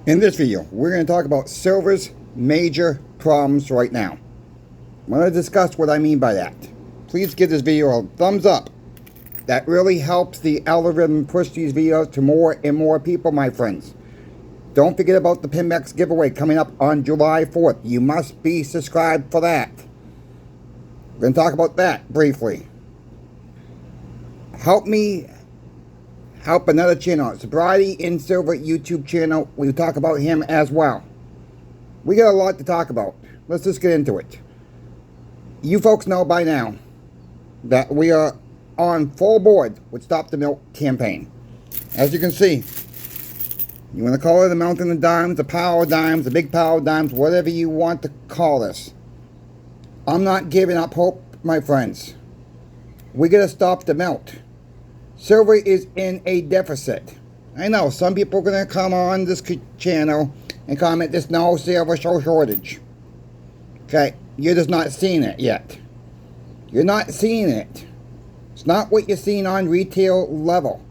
In this video, we're going to talk about silver's major problems right now. I'm going to discuss what I mean by that. Please give this video a thumbs up. That really helps the algorithm push these videos to more and more people, my friends. Don't forget about the Pinbacks giveaway coming up on July 4th. You must be subscribed for that. We're going to talk about that briefly. Help me help another channel, Sobriety in Silver YouTube channel. We'll talk about him as well. We got a lot to talk about. Let's just get into it. You folks know by now that we are on full board with Stop the Milk campaign. As you can see, you want to call it the Mountain of Dimes, the Power of Dimes, the Big Power of Dimes, whatever you want to call this. I'm not giving up hope, my friends. We got to stop the melt. Silver is in a deficit. I know some people are going to come on this channel and comment there's no silver shortage. Okay, you're just not seeing it yet. You're not seeing it. It's not what you're seeing on retail level.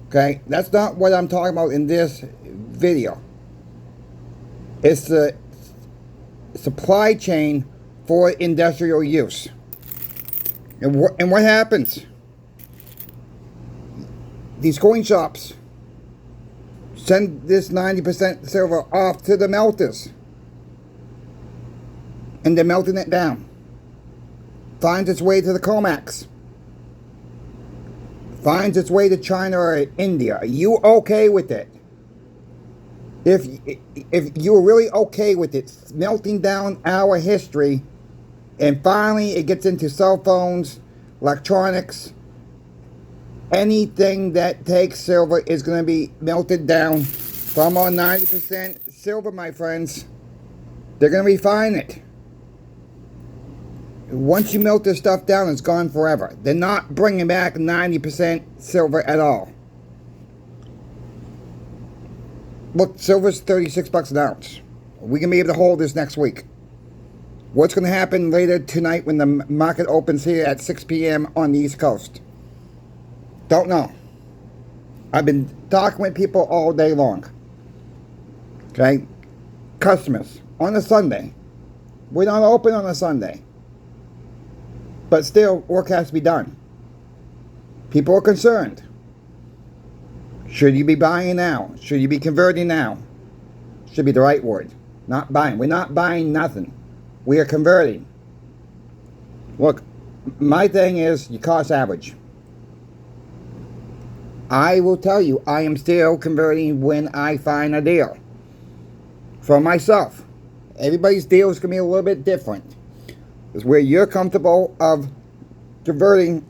Okay, that's not what I'm talking about in this video. It's the supply chain for industrial use. And what happens? These coin shops send this 90% silver off to the melters. And they're melting it down. Finds its way to the COMEX. Finds its way to China or India. Are you okay with it? If you're really okay with it melting down our history, and finally it gets into cell phones, electronics, anything that takes silver is going to be melted down from our 90% silver, my friends. They're going to refine it. Once you melt this stuff down, it's gone forever. They're not bringing back 90% silver at all. Look, silver's 36 bucks an ounce. We can be able to hold this next week. What's going to happen later tonight when the market opens here at 6 p.m. on the East Coast? Don't know. I've been talking with people all day long. Okay? Customers. On a Sunday. We're not open on a Sunday. But still, work has to be done. People are concerned. Should you be buying now? Should you be converting now? Should be the right word. Not buying. We're not buying nothing. We are converting. Look, my thing is you cost average. I will tell you, I am still converting when I find a deal. For myself. Everybody's deal is going to be a little bit different. It's where you're comfortable of converting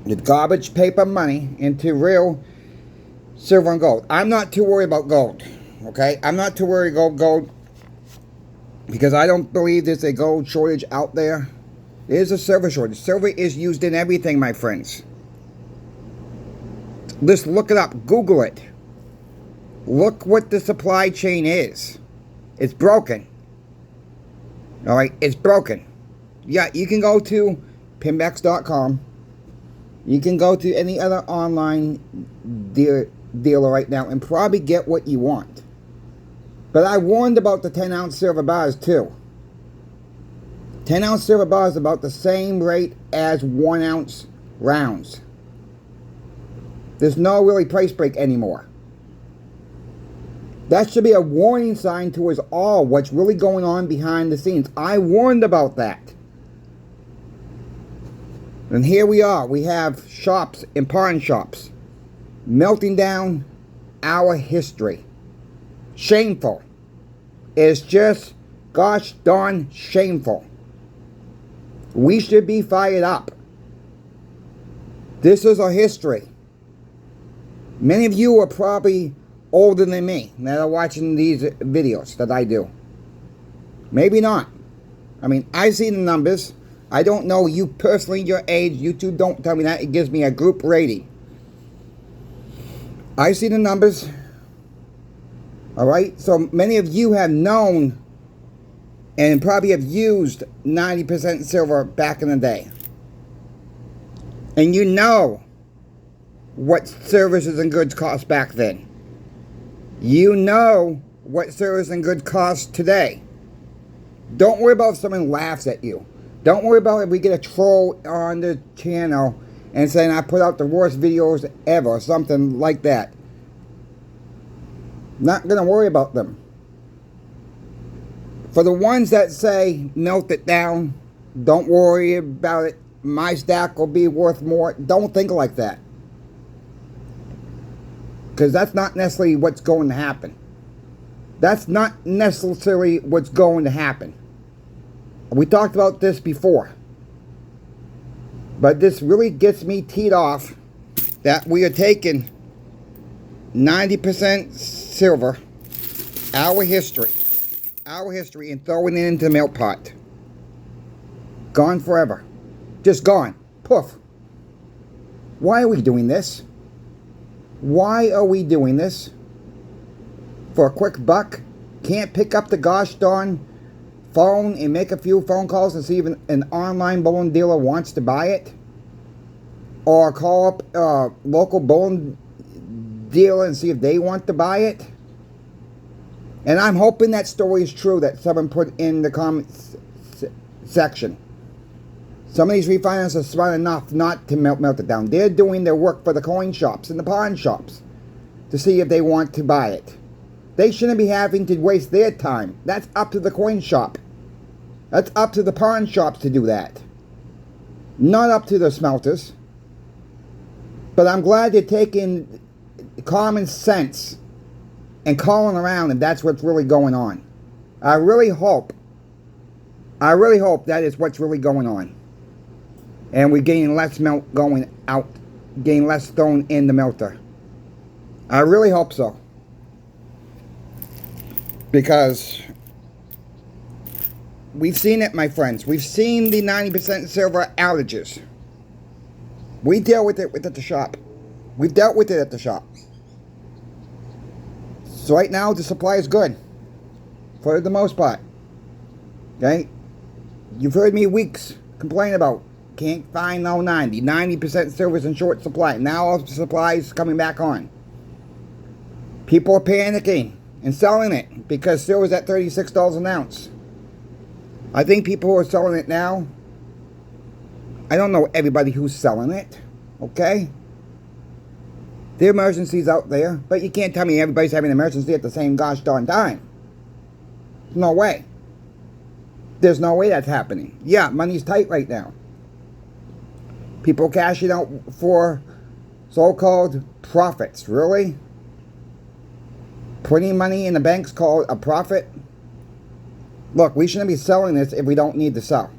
the garbage paper money into real silver and gold. I'm not too worried about gold. Okay? I'm not too worried about gold because I don't believe there's a gold shortage out there. There's a silver shortage. Silver is used in everything, my friends. Just look it up. Google it. Look what the supply chain is. It's broken. Alright, it's broken. Yeah, you can go to pinbacks.com. You can go to any other online dealer right now and probably get what you want. But I warned about the 10-ounce silver bars too. 10-ounce silver bars about the same rate as 1-ounce rounds. There's no really price break anymore. That should be a warning sign to us all what's really going on behind the scenes. I warned about that. And here we are. We have shops and pawn shops melting down our history. Shameful. It's just gosh darn shameful. We should be fired up. This is our history. Many of you are probably older than me that are watching these videos that I do. Maybe not. I mean, I see the numbers. I don't know you personally, your age. YouTube don't tell me that. It gives me a group rating. I see the numbers. Alright? So many of you have known and probably have used 90% silver back in the day. And you know what services and goods cost back then. You know what service and good cost today. Don't worry about if someone laughs at you. Don't worry about if we get a troll on the channel and saying I put out the worst videos ever or something like that. Not going to worry about them. For the ones that say melt it down, don't worry about it, my stack will be worth more, don't think like that. Because that's not necessarily what's going to happen. That's not necessarily what's going to happen. We talked about this before. But this really gets me teed off that we are taking 90% silver, our history, and throwing it into the milk pot. Gone forever. Just gone. Poof. Why are we doing this? Why are we doing this? For a quick buck? Can't pick up the gosh darn phone and make a few phone calls and see if an online bullion dealer wants to buy it? Or call up a local bullion dealer and see if they want to buy it? And I'm hoping that story is true that someone put in the comments section. Some of these refiners are smart enough not to melt it down. They're doing their work for the coin shops and the pawn shops to see if they want to buy it. They shouldn't be having to waste their time. That's up to the coin shop. That's up to the pawn shops to do that. Not up to the smelters. But I'm glad they're taking common sense and calling around if that's what's really going on. I really hope that is what's really going on. And we're getting less melt going out, getting less stone in the melter. I really hope so. Because we've seen it, my friends. We've seen the 90% silver outages. We deal with it at the shop. We've dealt with it at the shop. So right now the supply is good. For the most part. Okay? You've heard me weeks complain about can't find no 90. 90% silver's in short supply. Now all the supply is coming back on. People are panicking and selling it because silver's at $36 an ounce. I think people who are selling it now, I don't know everybody who's selling it, okay? There are emergencies out there, but you can't tell me everybody's having an emergency at the same gosh darn time. No way. There's no way that's happening. Yeah, money's tight right now. People cashing out for so-called profits. Really? Putting money in the bank's called a profit? Look, we shouldn't be selling this if we don't need to sell.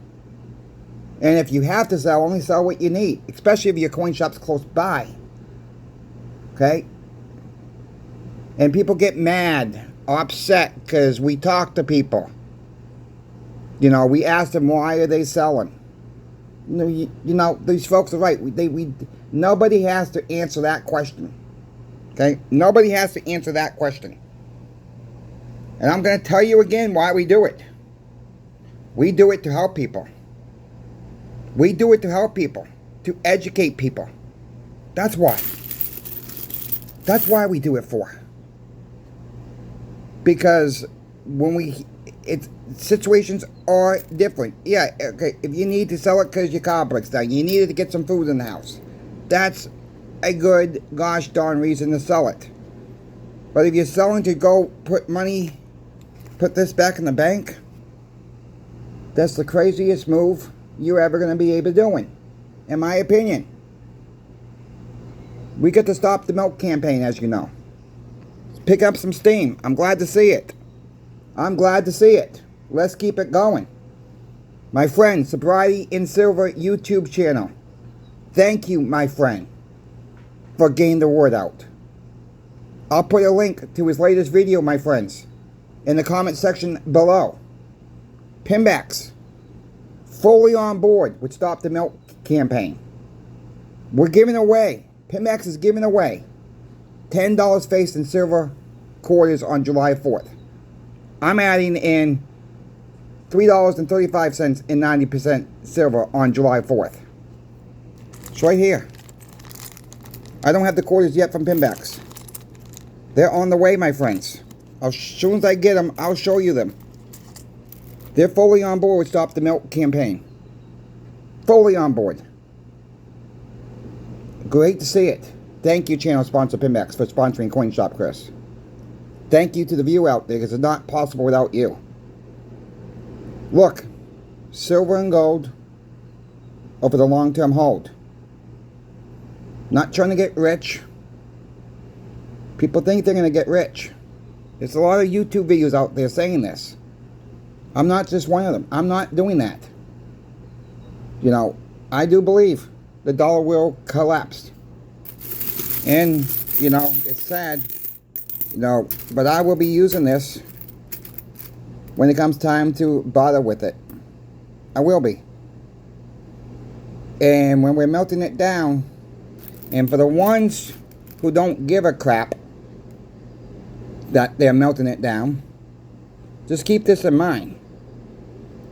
And if you have to sell, only sell what you need. Especially if your coin shop's close by. Okay? And people get mad or upset because we talk to people. You know, we ask them, why are they selling? You know, these folks are right. Nobody has to answer that question. Okay? Nobody has to answer that question. And I'm going to tell you again why we do it. We do it to help people. We do it to help people. To educate people. That's why. That's why we do it for. Because when situations are different. Yeah, okay, if you need to sell it because your car breaks down, you needed to get some food in the house. That's a good gosh darn reason to sell it. But if you're selling to go put this back in the bank, that's the craziest move you're ever going to be able to do, in my opinion. We get to stop the milk campaign, as you know. Pick up some steam. I'm glad to see it. I'm glad to see it. Let's keep it going. My friend, Sobriety in Silver YouTube channel. Thank you, my friend, for getting the word out. I'll put a link to his latest video, my friends, in the comment section below. Pinbacks, fully on board with Stop the Milk campaign. We're giving away, Pinbacks is giving away $10 face in silver quarters on July 4th. I'm adding in $3.35 in 90% silver on July 4th. It's right here. I don't have the quarters yet from Pinbacks. They're on the way, my friends. As soon as I get them, I'll show you them. They're fully on board with Stop the Milk campaign. Fully on board. Great to see it. Thank you, channel sponsor Pimex, for sponsoring Coin Shop Chris. Thank you to the view out there, because it's not possible without you. Look, silver and gold over the long-term hold. Not trying to get rich. People think they're going to get rich. There's a lot of YouTube videos out there saying this. I'm not just one of them. I'm not doing that. You know, I do believe the dollar will collapse. And, you know, it's sad, you know, but I will be using this when it comes time to bother with it. I will be. And when we're melting it down, and for the ones who don't give a crap that they're melting it down, just keep this in mind.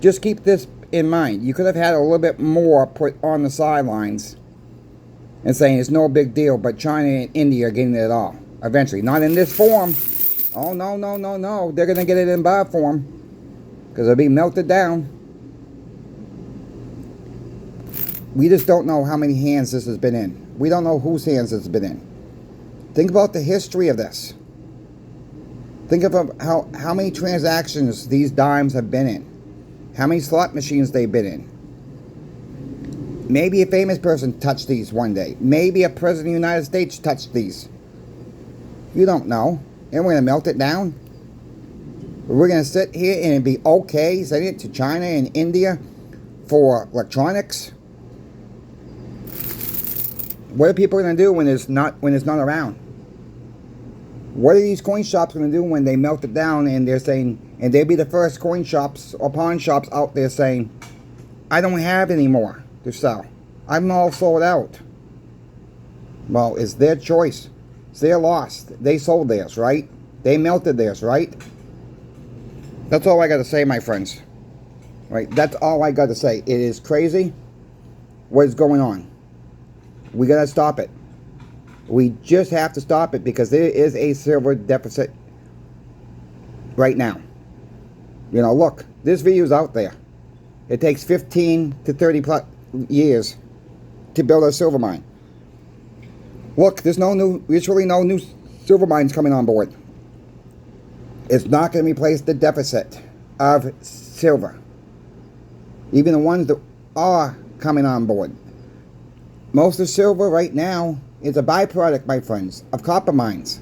Just keep this in mind. You could have had a little bit more put on the sidelines and saying it's no big deal, but China and India are getting it all. Eventually. Not in this form. Oh, no, no, no, no. They're going to get it in bar form, because it'll be melted down. We just don't know how many hands this has been in. We don't know whose hands it's been in. Think about the history of this. Think about how many transactions these dimes have been in. How many slot machines they've been in. Maybe a famous person touched these one day. Maybe a president of the United States touched these. You don't know. And we're going to melt it down? We're going to sit here and be okay sending it to China and India for electronics? What are people going to do when it's not around? What are these coin shops going to do when they melt it down and they're saying, and they'll be the first coin shops or pawn shops out there saying, I don't have any more to sell. I'm all sold out. Well, it's their choice. It's their loss. They sold theirs, right? They melted theirs, right? That's all I got to say, my friends. Right? That's all I got to say. It is crazy what is going on. We got to stop it. We just have to stop it, because there is a silver deficit right now. You know, look, this video is out there. It takes 15 to 30 plus years to build a silver mine. Look, there's literally no new silver mines coming on board. It's not going to replace the deficit of silver. Even the ones that are coming on board. Most of silver right now is a byproduct, my friends, of copper mines.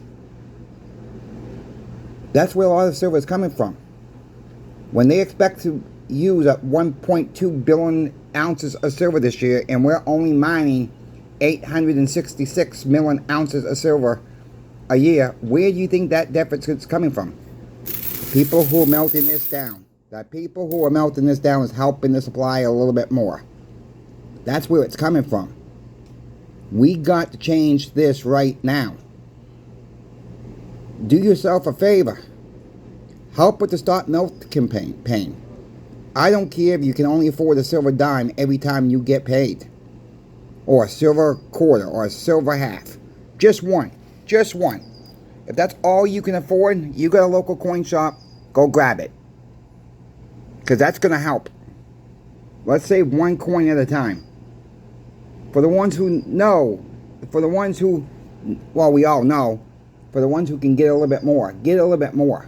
That's where a lot of silver is coming from. When they expect to use up 1.2 billion ounces of silver this year, and we're only mining 866 million ounces of silver a year, where do you think that deficit is coming from? People who are melting this down. The people who are melting this down is helping the supply a little bit more. That's where it's coming from. We got to change this right now. Do yourself a favor. Help with the Stop Milk campaign. I don't care if you can only afford a silver dime every time you get paid. Or a silver quarter, or a silver half. Just one. Just one. If that's all you can afford, you got a local coin shop, go grab it. Because that's going to help. Let's save one coin at a time. For the ones who know, for the ones who, well, we all know, for the ones who can get a little bit more, get a little bit more.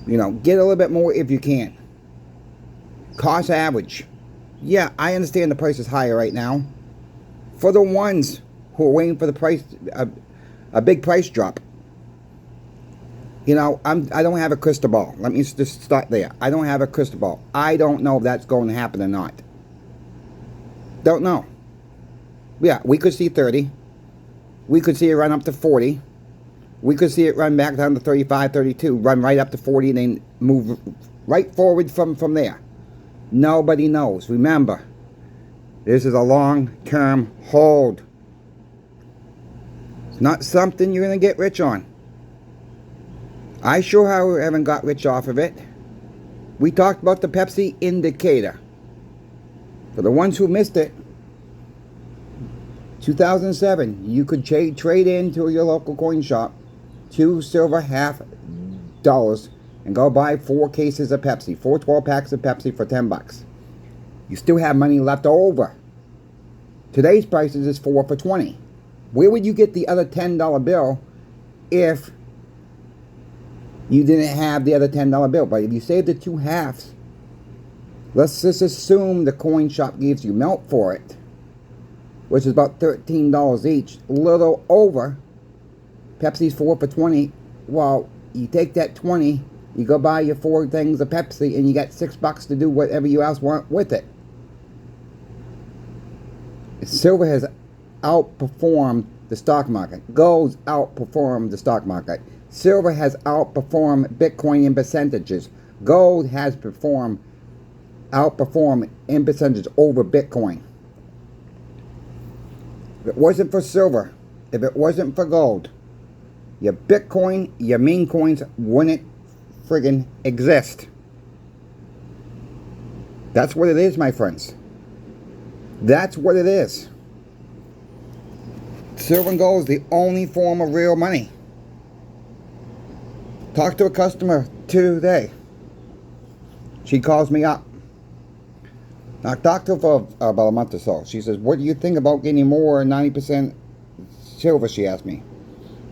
You know, get a little bit more if you can. Cost average. Yeah, I understand the price is higher right now. For the ones who are waiting for the price, a big price drop. You know, I don't have a crystal ball. Let me just start there. I don't have a crystal ball. I don't know if that's going to happen or not. Don't know. Yeah, we could see 30. We could see it run up to 40. We could see it run back down to 35, 32. Run right up to 40 and then move right forward from there. Nobody knows. Remember, this is a long-term hold. It's not something you're going to get rich on. I sure haven't got rich off of it. We talked about the Pepsi indicator. For the ones who missed it, 2007, you could trade into your local coin shop 2 silver half dollars and go buy 4 cases of Pepsi, 4 12-packs of Pepsi for $10. You still have money left over. Today's prices is 4 for $20. Where would you get the other $10 bill if you didn't have the other $10 bill? But if you save the 2 halves, let's just assume the coin shop gives you milk for it, which is about $13 each, a little over. Pepsi's 4 for $20. Well, you take that 20, you go buy your 4 things of Pepsi, and you got $6 to do whatever you else want with it. Silver has outperformed the stock market. Gold's outperformed the stock market. Silver has outperformed Bitcoin in percentages. Gold has outperformed in percentages over Bitcoin. If it wasn't for silver, if it wasn't for gold, your Bitcoin, your meme coins wouldn't friggin' exist. That's what it is, my friends. That's what it is. Silver and gold is the only form of real money. Talked to a customer today. She calls me up. I talked to her for about a month or so. She says, what do you think about getting more 90% silver, she asked me.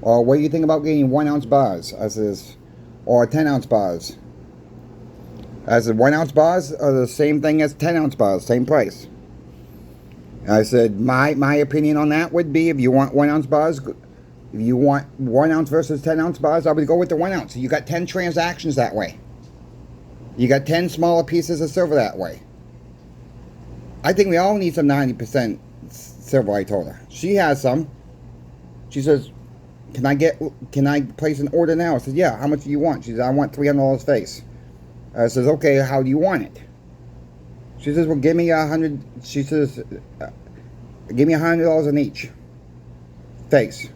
Or what do you think about getting 1 ounce bars? I says, or 10 ounce bars. I said, 1 ounce bars are the same thing as 10 ounce bars, same price. I said, my opinion on that would be, if you want 1 ounce bars, if you want 1 ounce versus 10 ounce bars, I would go with the 1 ounce. You got 10 transactions that way. You got 10 smaller pieces of silver that way. I think we all need some 90% silver, I told her. She has some. She says, can I place an order now? I said, yeah, how much do you want? She says, I want $300 face. I says, okay, how do you want it? She says, well, give me 100. She says, give me $100 in each face.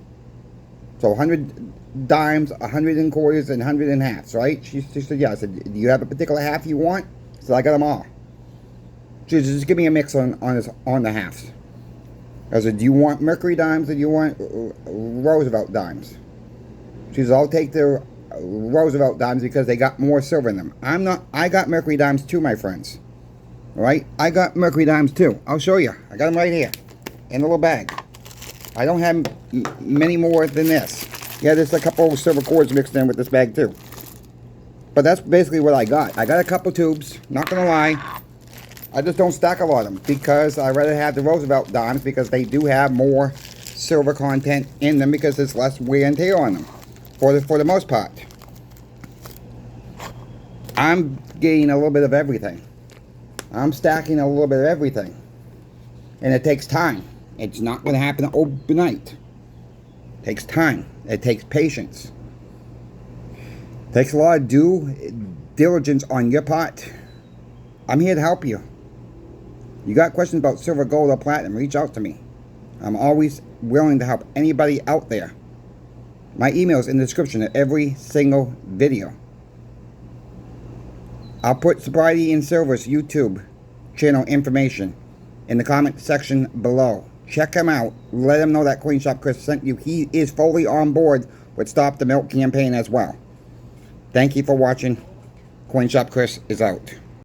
So 100 dimes, 100 in quarters, and 100 in halves, right? She said, yeah. I said, do you have a particular half you want? I said, I got them all. She said, just give me a mix on the halves. I said, do you want Mercury dimes or do you want Roosevelt dimes? She says, I'll take the Roosevelt dimes because they got more silver in them. I got Mercury dimes too, my friends. Alright? I got Mercury dimes too. I'll show you. I got them right here in a little bag. I don't have many more than this. Yeah, there's a couple of silver cords mixed in with this bag too. But that's basically what I got. I got a couple tubes, not gonna lie. I just don't stack a lot of them because I rather have the Roosevelt dimes because they do have more silver content in them because there's less wear and tear on them for the most part. I'm getting a little bit of everything. I'm stacking a little bit of everything. And it takes time. It's not going to happen overnight. It takes time. It takes patience. It takes a lot of due diligence on your part. I'm here to help you. You got questions about silver, gold, or platinum, reach out to me. I'm always willing to help anybody out there. My email is in the description of every single video. I'll put Sobriety in Silver's YouTube channel information in the comment section below. Check him out. Let him know that Coin Shop Chris sent you. He is fully on board with Stop the Milk campaign as well. Thank you for watching. Coin Shop Chris is out.